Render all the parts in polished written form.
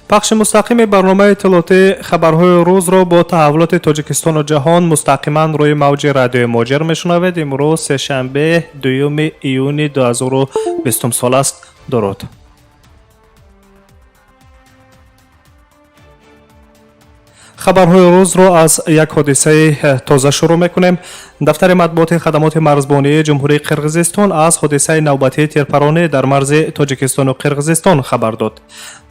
пахши мустақими барномаи иттилоотии хабарҳои рӯзро бо таҳаввулоти тоҷикистону ҷаҳон мустақиман рӯи мавҷи радиои моҷир мешунавед. имрӯз сешанбе 2 июни 2020 сол аст. дуруд. хабарҳои рӯзро аз як ҳодисаи тоза шурӯъ мекунем. дафтари матбуоти хадамоти марзбонии ҷумҳурии қирғизистон аз ҳодисаи навбатии тирпаронӣ дар марзи тоҷикистону қирғизистон хабар дод.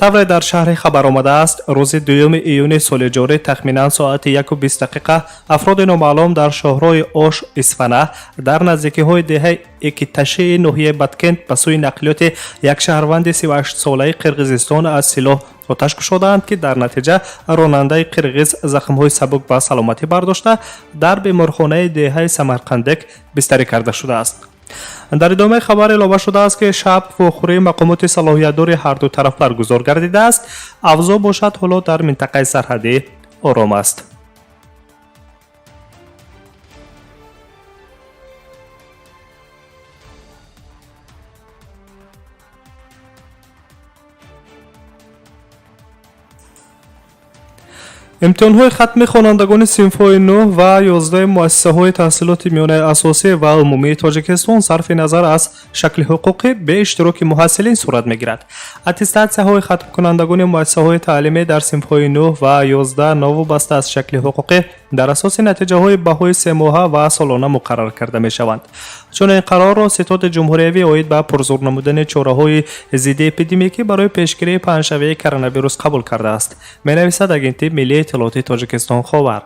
тавре дар шаҳри хабар омадааст, рӯзи 2 июни соли ҷорӣ тахминан соати 1:20 афроди номаълум дар шоҳрои Ош Исфана дар наздикиҳои деҳаи Экиташии ноҳияи Баткент ба сӯи нақлиёти як шаҳрванди 38-солаи қирғизистон аз силоҳ оташ кушодаанд, ки дар натиҷа ронандаи қирғиз захмҳои сабук ба саломатӣ бардошта дар беморхонаи деҳаи Самарқандек бистарӣ карда шудааст. дар идомаи хабар илова шудааст, ки шаб вохӯрии мақомоти салоҳиятдори ҳарду тараф баргузор гардидааст. авзо бошад ҳоло дар минтақаи сарҳадӣ ором аст. имтиҳонҳои хатми хонандагони синфҳои 9 ва 11 муассисаҳои таҳсилоти миёнаи асосӣ ва умумии тоҷикистон сарфи назар аз шакли ҳуқуқӣ бе иштироки муҳассилин сурат мегирад. аттестатсияҳои хатмкунандагони муассисаҳои таълимӣ дар синфҳои 9 ва 11 новобаста аз шакли ҳуқуқӣ дар асоси натиҷаҳои баҳои семоҳа ва солона муқаррар карда мешаванд. чунин қарорро ситоди ҷумҳуриявӣ оид ба пурзур намудани чораҳои зидди эпидемикӣ барои пешгирии паҳншавии коронавирус қабул кардааст, менависад агентии миллии иттилооти тоҷикистон хобар.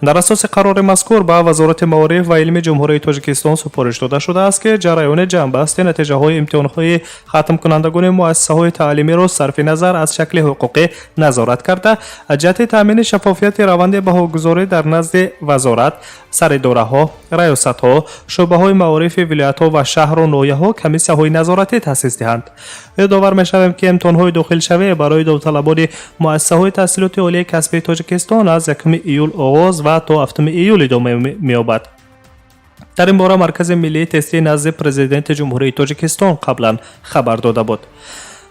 дар асоси қарори мазкур ба вазорати маориф ва илми ҷумҳурии тоҷикистон супориш дода шудааст, ки ҷараёни ҷамъбасти натиҷаҳои имтиҳонҳои хатмкунандагони муассисаҳои таълимиро сарфи назар аз шакли ҳуқуқӣ назорат карда, ҷиҳати таъмини шаффофияти раванди баҳогузорӣ дар назди вазорат, саridораҳо, раёсатҳо, шӯъбаҳои маорифи вилоятҳо ва шаҳру ноҳияҳо комиссияҳои назоратӣ таъсис диҳанд. ёдовар мешавем, ки имтиҳонҳои дохилшавӣ барои довталабони муассисаҳои таҳсилоти олияи касбии тоҷикистон аз 1 июл оғоз ва то 7 июл идома меёбад. дар ин бора маркази миллии тестии назди президенти ҷумҳурии тоҷикистон қаблан хабар дода буд.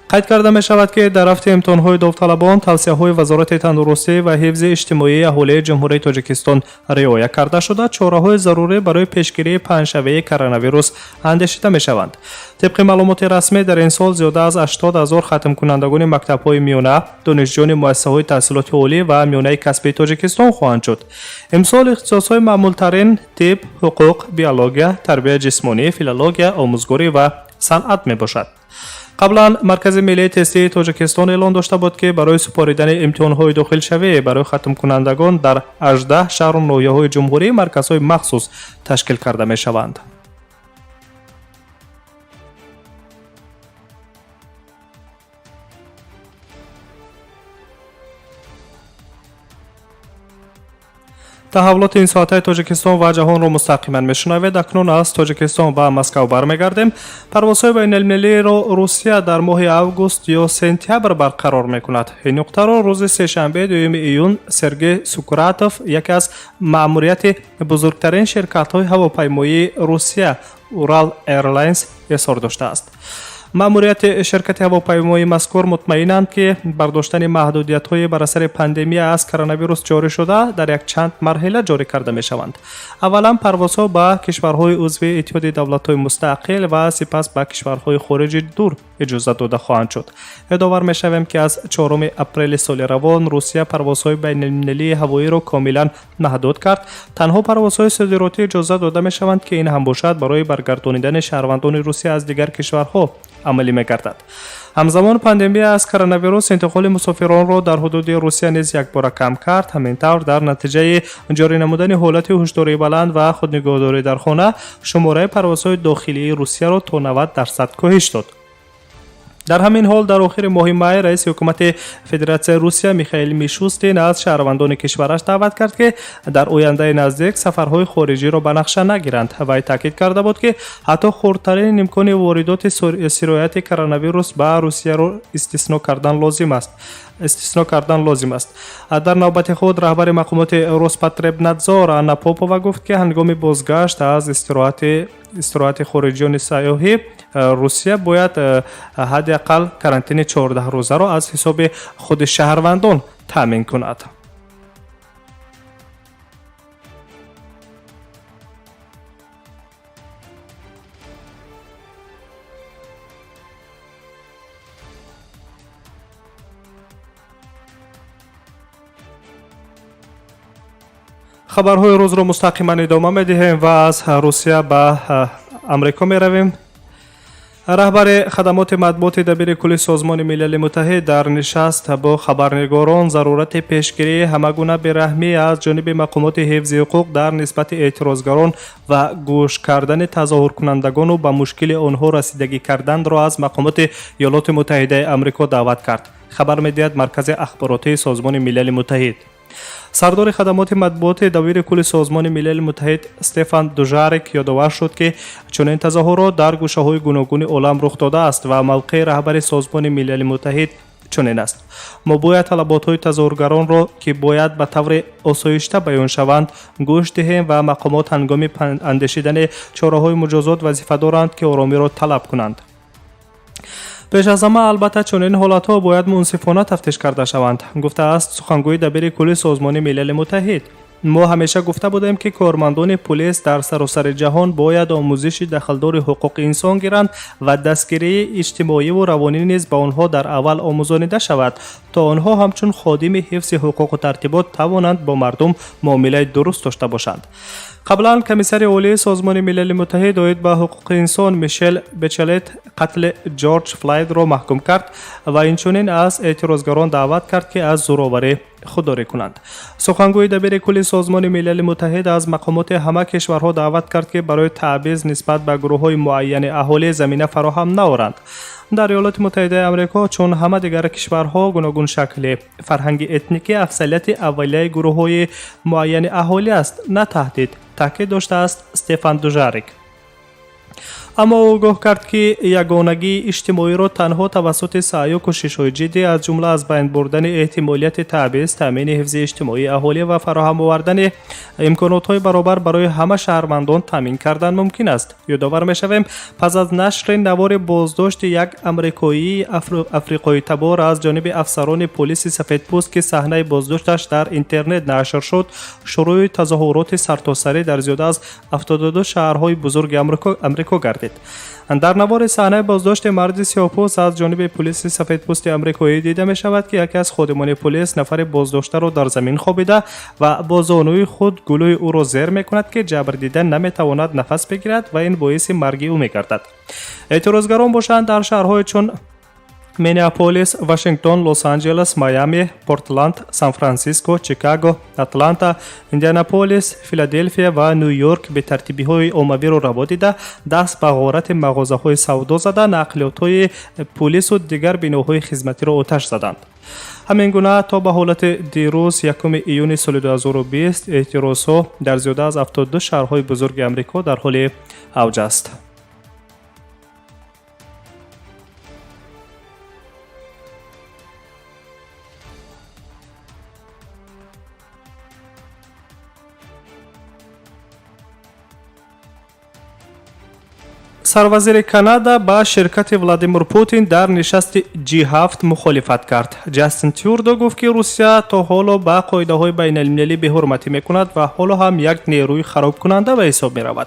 қайд карда мешавад, ки дар рафти имтиҳонҳои довталабон тавсияҳои вазорати тандурустӣ ва ҳифзи иҷтимоии аҳолии ҷумҳурии тоҷикистон риоя карда шуда, чораҳои зарурӣ барои пешгирии паҳншавии коронавирус андешида мешаванд. тибқи маълумоти расмӣ дар ин сол зиёда аз 80 000 хатмкунандагони мактабҳои миёна, донишҷӯёни муассисаҳои таҳсилоти олӣ ва миёнаи касбии тоҷикистон хоҳанд шуд. имсол ихтисосҳои маъмултарин тиб, ҳуқуқ, биология, тарбияи ҷисмонӣ, филология, омӯзгорӣ ва санъат мебошад. қаблан маркази миллии тестии тоҷикистон эълон дошта буд, ки барои супоридани имтиҳонҳои дохилшавӣ барои хатмкунандагон дар 18 шаҳру ноҳияҳои ҷумҳурӣ марказҳои махсус ташкил карда мешаванд. таҳаввулоти ин соатаи тоҷикистон ва ҷаҳонро мустақиман мешунавед. акнун аз тоҷикистон ба Москав бармегардем. парвозҳои байналмилалиро Русия дар моҳи август ё сентябр барқарор мекунад. ин нуқтаро рӯзи сешанбе 2 июн Сергей Сукуратов, яке аз маъмурияти бузургтарин ширкатҳои ҳавопаймоии Русия Ural Airlines изҳор доштааст. маъмурияти ширкати ҳавопаймоии мазкур мутмаинанд, ки бардоштани маҳдудиятҳои бар асари пандемия аз коронавирус ҷорӣ шуда дар якчанд марҳила ҷорӣ карда мешаванд. аввалан парвозҳо ба кишварҳои узви иттиҳоди давлатҳои мустақил ва сипас ба кишварҳои хориҷи дур иҷозат дода хоҳанд шуд. ёдовар мешавем, ки аз 4 апрели соли равон Русия парвозҳои байналмилалии ҳавоиро комилан маҳдуд кард. танҳо парвозҳои содиротӣ иҷозат дода мешаванд, ки ин ҳам бошад барои баргардонидани шаҳрвандони Русия аз дигар кишварҳо амалӣ мегардад. ҳамзамон пандемия аз коронавирус интиқоли мусофиронро дар ҳудуди Русия низ якбора кам кард. ҳамин тавр дар натиҷаи ҷорӣ намудани ҳолати ҳушдории баланд ва худнигоҳдорӣ дар хона шумораи парвозҳои дохилии Русияро то 90% коҳиш дод. дар ҳамин ҳол дар охири моҳи май раиси ҳукумати Федератсияи Русия Михаил Мишустин аз шаҳрвандони кишвараш даъват кард, ки дар ояндаи наздик сафарҳои хориҷиро ба нақша нагиранд. вай таъкид карда буд, ки ҳатто хурдтарин имкони воридоти сирояти коронавирус ба Русияро истисно кардан лозим аст. استثنا کردن لازم است. در نوبت خود رهبر مقامات روسپاتربنادزور آنا پوپووا گفت که هنگام بازگشت از استراحت خارجیان سیاحی روسیه باید حداقل карантин 14 روزه را از حساب خود شهروندان تامین کند. خبرهای روز را مستقیما ادامه می‌دهیم و از روسیه به امریکا می‌رویم. رهبر خدمات مطبوعات دبیر کل سازمان ملل متحد در نشست با خبرنگاران ضرورت پیشگیری همگونه بی‌رحمی از جانب مقامات حفظ حقوق در نسبت اعتراضگران و گوش کردن تظاهر کنندگان و به مشکل آنها رسیدگی کردن را از مقامات ایالات متحده آمریکا دعوت کرد. خبر می‌دهد مرکز اخباراتی سازمان ملل متحد. سردار خدمات مطبوعات دبیر کل سازمان ملل متحد استفان دوژارک یادآور شد که چنین تظاهرات در گوشه‌های گوناگون عالم رخ داده است و موقع رهبر سازمان ملل متحد چنین است. ما باید طلبات‌های تظاهرگران را که باید به طور آسایشته بیان شوند گوش دهیم و مقامات هنگام اندیشیدن چاره‌های مجازات وظیفه دارند که آرامی را طلب کنند. پیش از همه البته چنین حالت‌ها باید منصفانه تفتیش کرده شوند، گفته است سخنگوی دبیر کل سازمان ملل متحد. ما همیشه گفته بودیم که کارمندان پلیس در سراسر جهان باید آموزش دخلدار حقوق انسان گیرند و دستگیری اجتماعی و روانی نیز به آنها در اول آموزانیده شود تا آنها همچون خادم حفظ حقوق و ترتیبات توانند با مردم معامله درست داشته باشند. قبلا کمیسر عالی سازمان ملل متحد آید به حقوق انسان میشل بچلت قتل جورج فلاید را محکوم کرد و اینچنین از اعتراضگران دعوت کرد که از زورآوری خودداری کنند. سخنگوی دبیر کل سازمان ملل متحد از مقامات همه کشورها دعوت کرد که برای تعویض نسبت به گروه‌های معین اهالی زمینه فراهم نآورند. در ایالات متحده آمریکا چون همه دیگر کشورها گوناگون شکل فرهنگ اتنیکی اکثریت اولیه گروه‌های معین اهالی است نه تهدید، تاکید داشته است استفان دوژارک. اما او گفت کرد که یگانگی اجتماعی را تنها توسط سعی و کوشش‌های جدی از جمله از بین بردن احتمالیت تعویض، تامین حفظ اجتماعی اهالی و فراهم آوردن امکانات‌های برابر برای همه شهروندان تامین کردن ممکن است. یادآور می‌شویم پس از نشر نوار بازداشت یک آمریکایی افریقایی تبار از جانب افسران پلیس سفیدپوست که صحنه بازداشتش در اینترنت نشر شد، شروع تظاهرات سرتاسری در زیاده از 72 شهرهای بزرگ آمریکا گردید. در نوار صحنه بازداشت مرد سیاه‌پوست از جانب پلیس سفیدپوست آمریکایی دیده می شود که یکی از خادمان پلیس نفر بازداشته را در زمین خوابیده و با زانوی خود گلوی او را زیر می کند که جبر دیده نمی تواند نفس بگیرد و این باعث مرگ او می گردد. اعتراضگران باشند در شهرهای چون مینیاپولیس، واشنگتن، لس آنجلس، میامی، پورتلند، سان فرانسیسکو، چیکاگو، اتلانتا، ایندیاناپولیس، فیلادلفیا و نیویورک به ترتیبی‌های عمومی را رها دیده دست به غارت مغازه‌های سودا زده، نقلیات‌های پلیس و دیگر بناهای خدمتی را آتش زدند. همین گونه تا به حالت دیروز 1 ایون سال 2020 اعتراضها در زیاده از 72 شهرهای بزرگ آمریکا در حال اوج است. سروزیر کانادا با شرکت ولادیمیر پوتین در نشست G7 مخالفت کرد. جاستین ترودو گفت که روسیه تا حالا با قاعده‌های بین المللی بی‌حرمتی می‌کند و حالا هم یک نیروی خراب کننده به حساب می‌رود.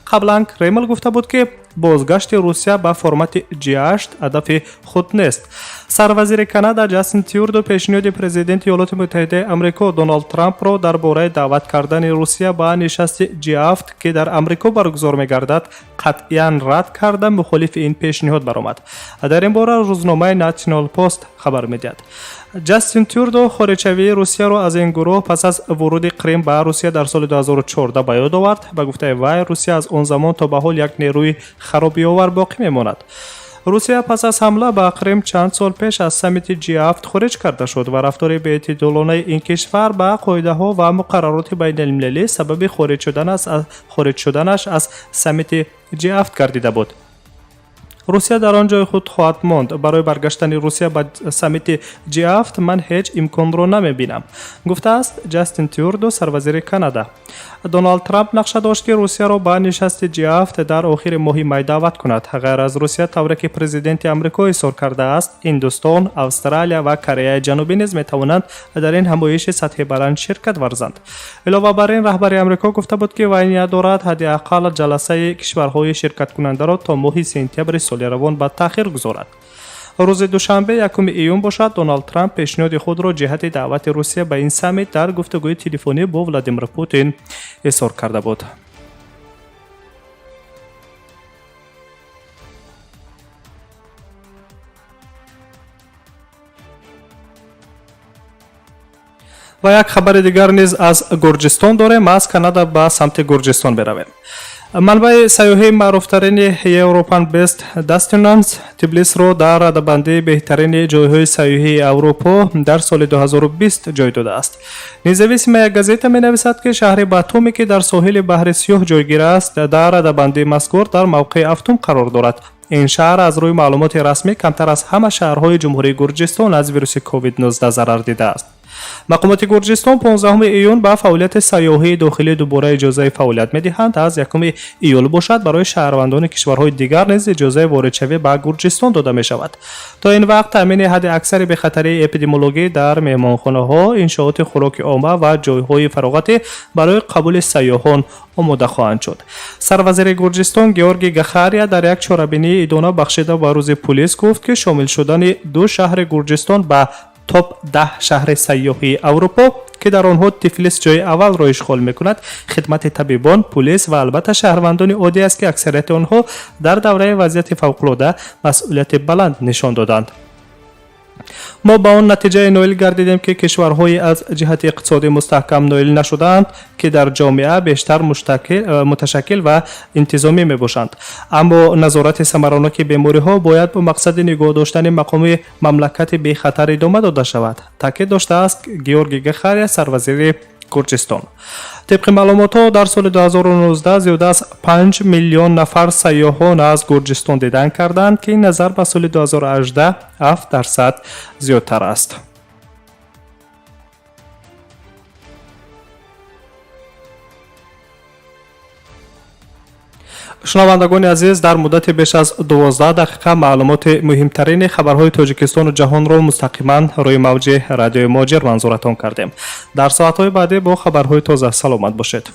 قبلا کریمل گفته بود که بازگشت روسیه به فرمت G8 هدف خود نیست. سروزیر کانادا جاستین ترودو پیشنهاد پرزیدنت ایالات متحده آمریکا دونالد ترامپ را درباره دعوت کردن روسیه به نشست G7 که در آمریکا برگزار می‌گردد قطعاً رد کرده مخالف این پیشنهاد برآمد. در این باره روزنامه نشنال پست خبر می‌دهد. جاستین ترودو خارجشوی روسیه را از این گروه پس از ورود کریم به روسیه در سال 2014 به یاد آورد. به گفته وی روسیه از آن زمان تا به حال یک نیروی خرابی‌آور باقی می‌ماند. روسیه پس از حمله به کریم چند سال پیش از سمیت G7 خارج کرده شد و رفتار بی‌اعتدالانه این کشور به قاعده‌ها و مقررات بین المللی سبب خارج شدنش از سمیت G7 گردیده بود. русия дар он ҷои худ хоҳад монд. барои баргаштани русия ба саммити G7 ман ҳеҷ имконро намебинам, гуфтааст Ҷастин Трюдо, сарвазири Канада. Доналд Трамп нақша дошт ки русияро ба нишасти G7 дар охири моҳи май даъват кунад. ғайр аз русия, тавре ки президенти амрико изҳор кардааст, ҳиндустон, австралия ва кореяи ҷанубӣ низ метавонанд дар ин ҳамоиши сатҳи баланд ширкат варзанд. илова бар ин, раҳбари амрико гуфта буд ки вай ният дорад ҳадди аққал ҷаласаи кишварҳои ширкаткунандаро то моҳи сентябри соли равон ба таъхир гузорад. рӯзи душанбе 1 июн бошад, Доналд Трамп пешниҳоди худро ҷиҳати даъвати Русия ба ин саммит дар гуфтагӯи телефонӣ бо Владимир Путин изҳор карда буд. ва як хабари дигар низ аз Гурҷистон дорем. аз Канада ба самти Гурҷистон меравем. манбаи сайёҳии маъруфтарини European Best Destinations Тбилисиро дар радабандии беҳтарини ҷойҳои сайёҳии Аврупо дар соли 2020 ҷой додааст. Независимая газета менависад ки шаҳри Батуми, ки дар соҳили баҳри Сиёҳ ҷойгир аст, дар радабандии мазкур дар мавқеи ҳафтум қарор дорад. ин шаҳр аз рӯи маълумоти расмӣ камтар аз ҳама шаҳрҳои ҷумҳурии Гурҷистон аз вируси COVID-19 зарар дидааст. мақомоти Гурҷистон 15 июн ба фаъолияти сайёҳии дохилӣ дубора иҷозаи фаъолият медиҳанд. аз 1 июл бошад, барои шаҳрвандони кишварҳои дигар низ иҷозаи воридшавӣ ба Гурҷистон дода мешавад. то ин вақт таъмини ҳадди аксари бехатарии эпидемиологӣ дар меҳмонхонаҳо, иншооти хӯроки омма ва ҷойҳои фароғатӣ барои қабули сайёҳон омода хоҳанд шуд. сарвазири Гурҷистон Георгий Гахария дар як чорабинии идона бахшида ба рӯзи пулис гуфт ки шомил шудани ду шаҳри Гурҷистон ба топ 10 шаҳри сайёҳии Аврупо, ки дар онҳо Тифлис ҷойи аввалро ишғол мекунад, хидмати табибон, пулис ва албатта шаҳрвандони оддӣ аст ки аксарияти онҳо дар давраи вазъияти фавқулода масъулияти баланд нишон доданд. мо ба он натиҷаи ноил гардидем ки кишварҳои аз ҷиҳати иқтисодӣ мустаҳкам ноил нашудаанд, ки дар ҷомеа бештар муташаккил ва интизомӣ мебошанд. аммо назорати самароноки бемориҳо бояд бо мақсади нигоҳ доштани мақоми мамлакати бехатар идома дода шавад, таъкид доштааст Георгий Гахария, сарвазири Гурҷистон. тибқи маълумотҳо дар соли 2019 зиёда аз 5 миллион нафар сайёҳон аз Гурҷистон дидан карданд, ки ин назар ба соли 2018 7% зиёдтар аст. шунавандагони азиз, дар муддати беш аз 12 дақиқа маълумоти муҳимтарини хабарҳои Тоҷикистону ҷаҳонро мустақиман рӯи мавҷи радиои Моҷир манзуратон кардем. дар соатҳои баъдӣ бо хабарҳои тоза саломат бошед.